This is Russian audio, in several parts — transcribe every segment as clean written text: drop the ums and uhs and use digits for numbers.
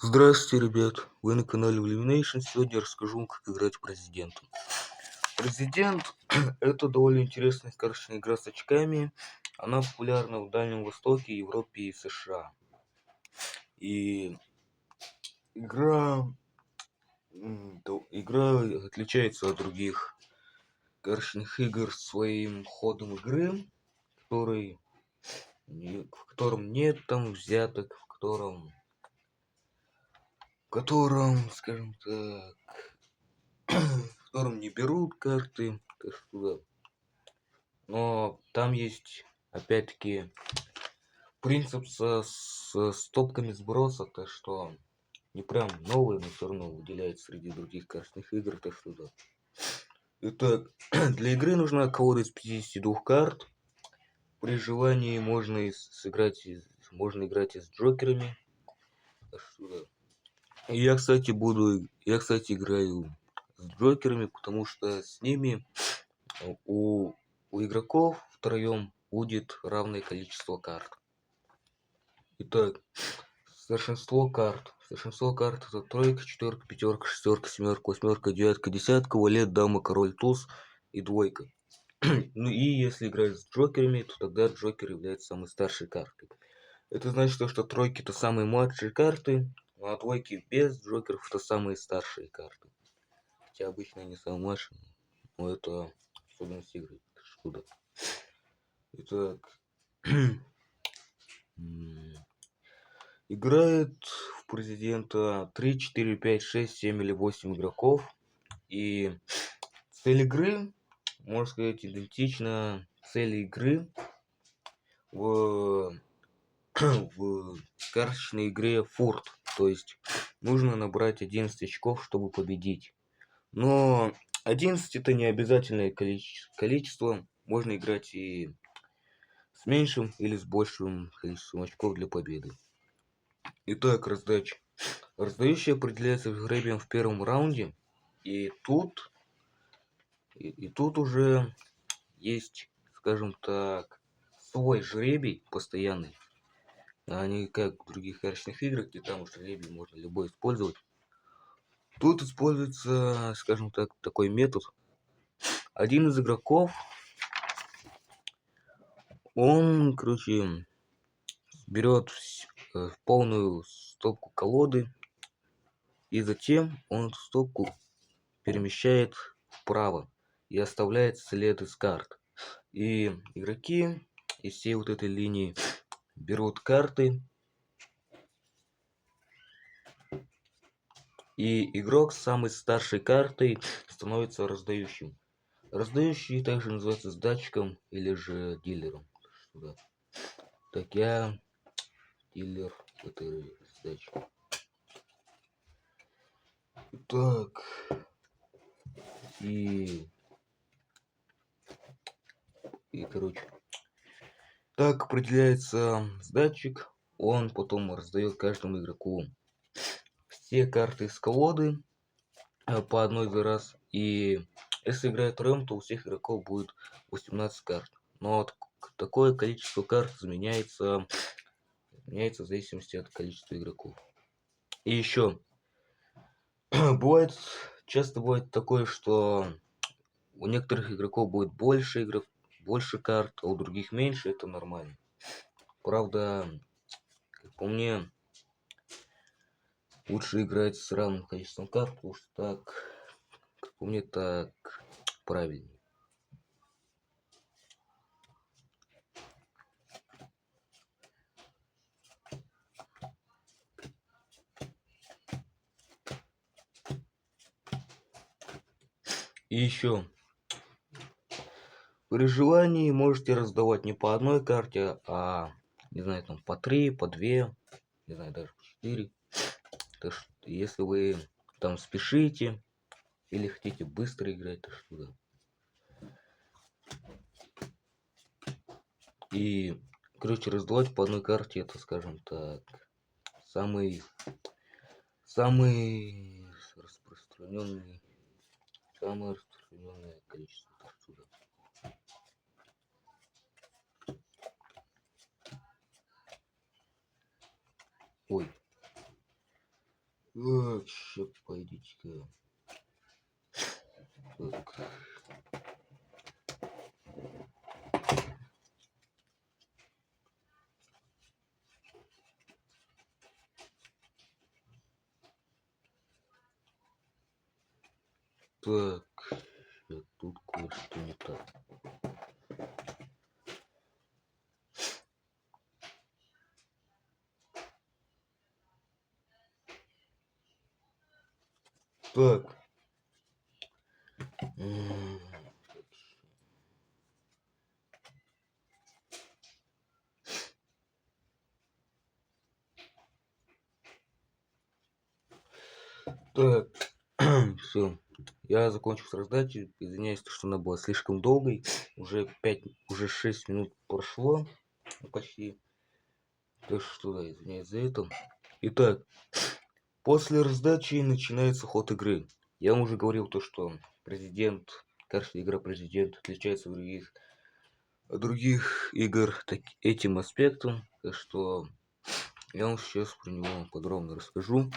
Здравствуйте, ребят! Вы на канале Illumination. Сегодня я расскажу вам, как играть президента. Президент это довольно интересная карточная игра с очками. Она популярна в Дальнем Востоке, Европе и США. И игра отличается от других карточных игр своим ходом игры, в котором нет там взяток, скажем так, в котором не берут карты, но там есть опять-таки принцип с стопками сброса, так что не прям новый, но все равно выделяется среди других карточных игр, так что да. Итак, для игры нужна колода из 52 карт. При желании можно играть и с джокерами. Так что да. И я, кстати, играю с джокерами, потому что с ними у игроков втроем будет равное количество карт. Итак, старшинство карт. Старшинство карт это тройка, четверка, пятерка, шестерка, семерка, восьмерка, девятка, десятка, валет, дама, король, туз и двойка. Ну и если играть с джокерами, то тогда джокер является самой старшей картой. Это значит, что тройки это самые младшие карты, а двойки без джокеров это самые старшие карты. Хотя обычно они самые младшие, но это особенность игры. Шкода. Итак, играет в президента 3, 4, 5, 6, 7 или 8 игроков. И цель игры, можно сказать, идентична цели игры в карточной игре Фурт. То есть нужно набрать 11 очков, чтобы победить. Но 11 это не обязательное количество. Можно играть и с меньшим или с большим количеством очков для победы. Итак, раздача. Раздающий определяется жребием в первом раунде. И тут уже есть, скажем так, свой жребий постоянный. А не как в других карточных играх, где там жребий можно любой использовать. Тут используется, скажем так, такой метод. Один из игроков, он, берет полную стопку колоды, и затем он эту стопку перемещает вправо и оставляет след из карт. И игроки из всей вот этой линии берут карты, и игрок с самой старшей картой становится раздающим. Раздающий также называется сдатчиком или же дилером. Так, я дилер этой сдачи. Так, и так определяется сдатчик. Он потом раздает каждому игроку все карты из колоды по одной за раз. И если играет втроем, то у всех игроков будет 18 карт. Но такое количество карт изменяется в зависимости от количества игроков. И еще часто бывает такое, что у некоторых игроков будет больше карт, а у других меньше. Это нормально. Правда, как по мне, лучше играть с равным количеством карт, потому что так, как по мне, так правильнее. И еще, при желании можете раздавать не по одной карте, а, не знаю, там по 3, по 2, не знаю, даже по 4. Так что, если вы там спешите или хотите быстро играть, то что да. И, раздавать по одной карте, это, скажем так, самый распространенное количество. Ой. Ща, пойдите-ка. Так. Так, тут кое-что не так. Так. Так. Все. Я закончил с раздачей. Извиняюсь, что она была слишком долгой. Уже 6 минут прошло. Почти. Так что да, извиняюсь за это. Итак, после раздачи начинается ход игры. Я вам уже говорил то, что каждая игра президент отличается от других игр этим аспектом. Так что я вам сейчас про него подробно расскажу.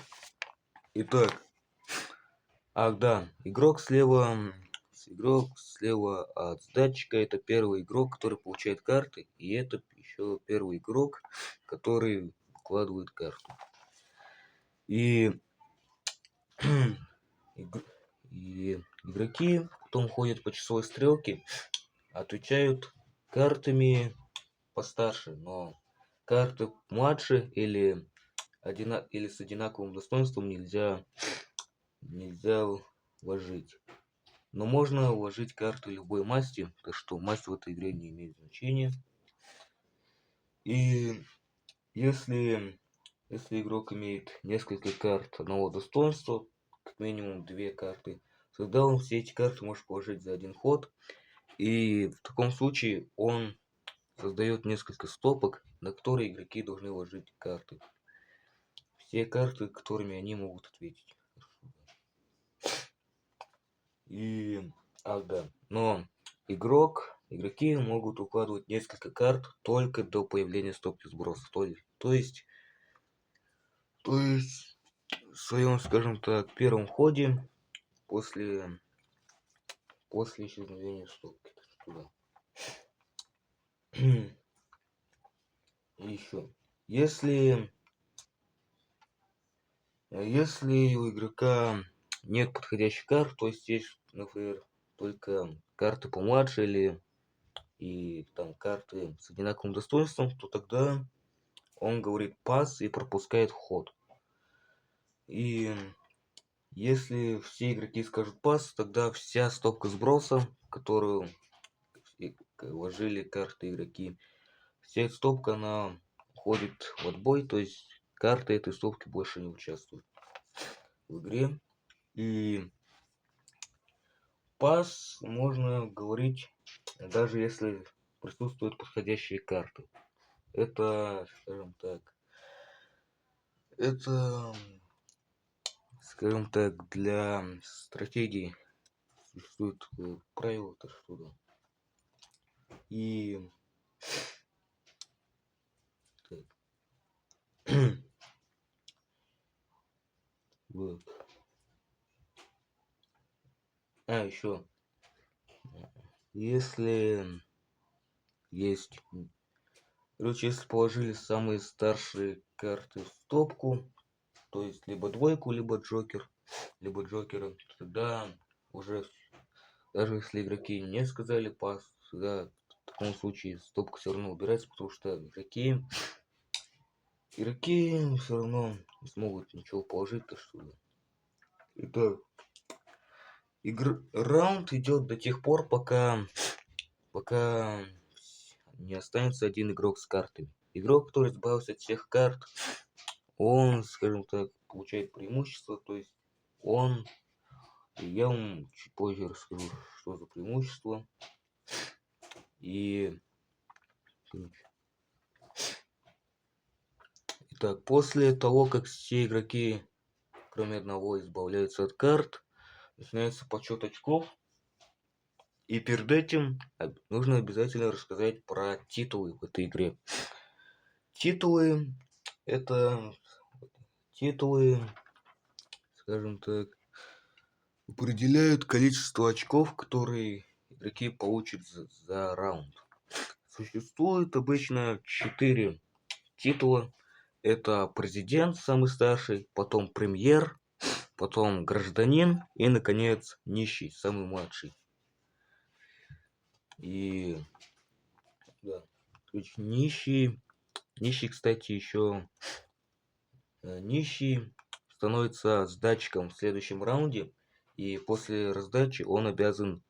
Итак, да, игрок слева от датчика — это первый игрок, который получает карты, и это еще первый игрок, который вкладывает карту. И игроки потом ходят по часовой стрелке, отвечают картами постарше, но карты младше или с одинаковым достоинством нельзя вложить. Но можно вложить карты любой масти, так что масть в этой игре не имеет значения. И если игрок имеет несколько карт одного достоинства, как минимум 2 карты, тогда он все эти карты может положить за один ход. И в таком случае он создает несколько стопок, на которые игроки должны вложить карты. Все карты, которыми они могут ответить. Но игроки могут укладывать несколько карт только до появления стопки сбросов. То есть в своем, скажем так, первом ходе после исчезновения стопки. И еще, если у игрока нет подходящих карт, то есть, например, только карты помладше и там карты с одинаковым достоинством, то тогда он говорит пас и пропускает ход. И если все игроки скажут пас, тогда вся стопка сброса, в которую вложили карты игроки, вся эта стопка, она уходит в отбой, то есть карты этой стопки больше не участвуют в игре. И пас можно говорить, даже если присутствуют подходящие карты. Это, скажем так, для стратегии существует правило, то что да. И вот. Еще. Если положили самые старшие карты в стопку, то есть либо двойку, либо джокера, тогда уже, даже если игроки не сказали пас, тогда в таком случае стопка все равно убирается, потому что игроки все равно не смогут ничего положить, то что. Итак, раунд идет до тех пор, пока не останется один игрок с картами. Игрок, который избавился от всех карт, он, скажем так, получает преимущество, то есть я вам чуть позже расскажу, что за преимущество. Итак, после того, как все игроки, кроме одного, избавляются от карт, начинается подсчет очков. И перед этим нужно обязательно рассказать про титулы в этой игре. Титулы скажем так, определяют количество очков, которые игроки получат за раунд. Существует обычно 4 титула. Это президент, самый старший, потом премьер, потом гражданин и, наконец, нищий, самый младший. И да, то есть нищий, кстати, еще нищий становится сдатчиком в следующем раунде, и после раздачи он обязан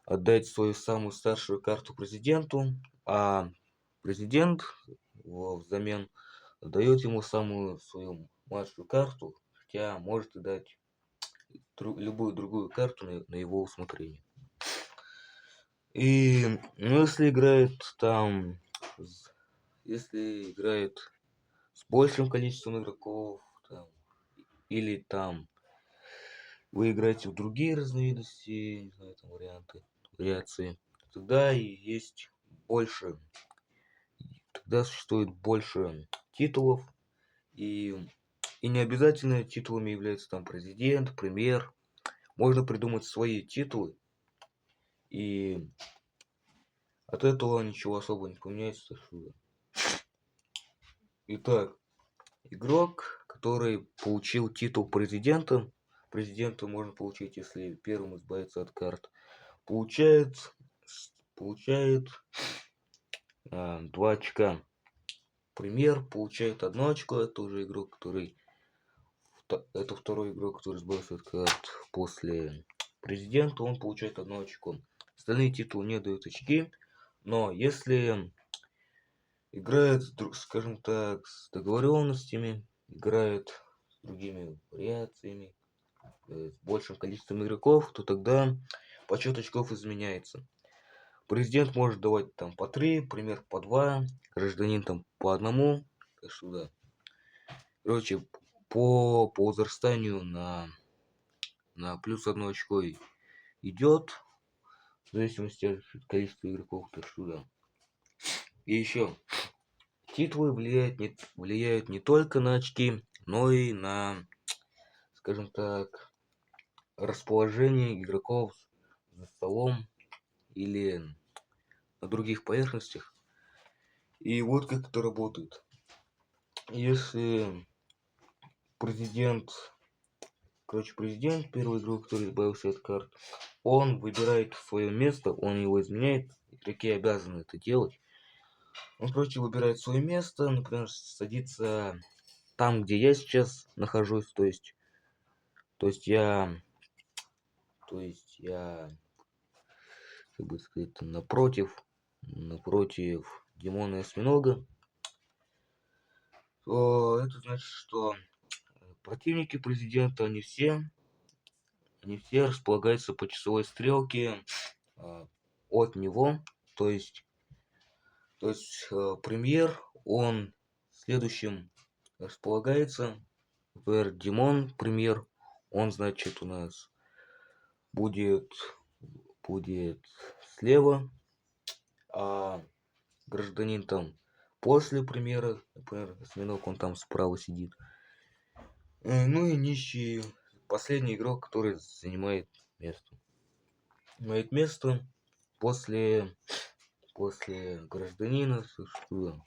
отдать свою самую старшую карту президенту, а президент взамен дает ему самую свою младшую карту, хотя может и дать любую другую карту на его усмотрение. И если играет с большим количеством игроков, или вы играете в другие разновидности, не знаю, вариации, тогда и есть больше, тогда существует больше титулов, и не обязательно титулами являются президент, премьер. Можно придумать свои титулы, и от этого ничего особо не поменяется. Итак, игрок, который получил титул президента можно получить, если первым избавиться от карт, получает 2 очка. Премьер получает 1 очко, это уже игрок, это второй игрок, который избавился от карт после президента, он получает 1 очко. Остальные титулы не дают очки, но если играет, скажем так, с договоренностями, играет с другими вариациями, с большим количеством игроков, то тогда подсчет очков изменяется. Президент может давать по 3, премьер по 2, гражданин по 1. Так что да. Короче, по возрастанию на плюс 1 очко идет, в зависимости от количества игроков. Так что да. И еще, титулы влияют не только на очки, но и на, скажем так, расположение игроков за столом или на других поверхностях. И вот как это работает. Если президент, первый игрок, который избавился от карт, он выбирает свое место, он его изменяет, игроки обязаны это делать. Он, выбирает свое место, например, садится там, где я сейчас нахожусь, то есть я, как бы сказать, напротив Димона и Осьминога. Это значит, что противники президента, они все располагаются по часовой стрелке от него, то есть премьер, он следующим располагается. Например, Димон, премьер, он, значит, у нас будет слева, а гражданин после премьера, например, Осьминог, он справа сидит. Ну и нищий, последний игрок, который занимает место после гражданина. Что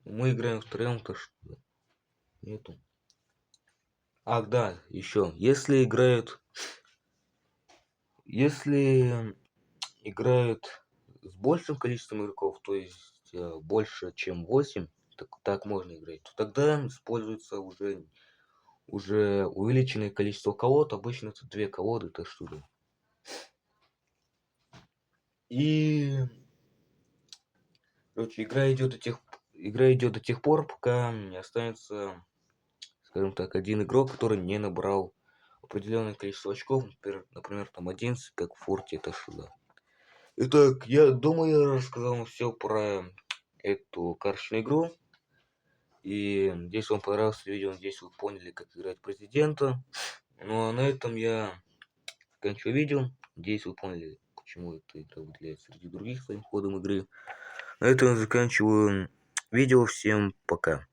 мы играем втроем, то что нету. Ах, да, еще, если играют с большим количеством игроков, то есть больше чем 8, так можно играть, то тогда используется уже увеличенное количество колод, обычно это 2 колоды, так что да. И, короче, игра идет до тех пор, пока не останется, скажем так, один игрок, который не набрал определенное количество очков, например, 11, как в форте, это что да. Итак, я думаю, я рассказал вам все про эту карточную игру. И надеюсь, вам понравилось видео, надеюсь, вы поняли, как играть президента. Ну а на этом я заканчиваю видео. Надеюсь, вы поняли, почему эта игра выделяется среди других своим ходом игры. На этом я заканчиваю видео. Всем пока.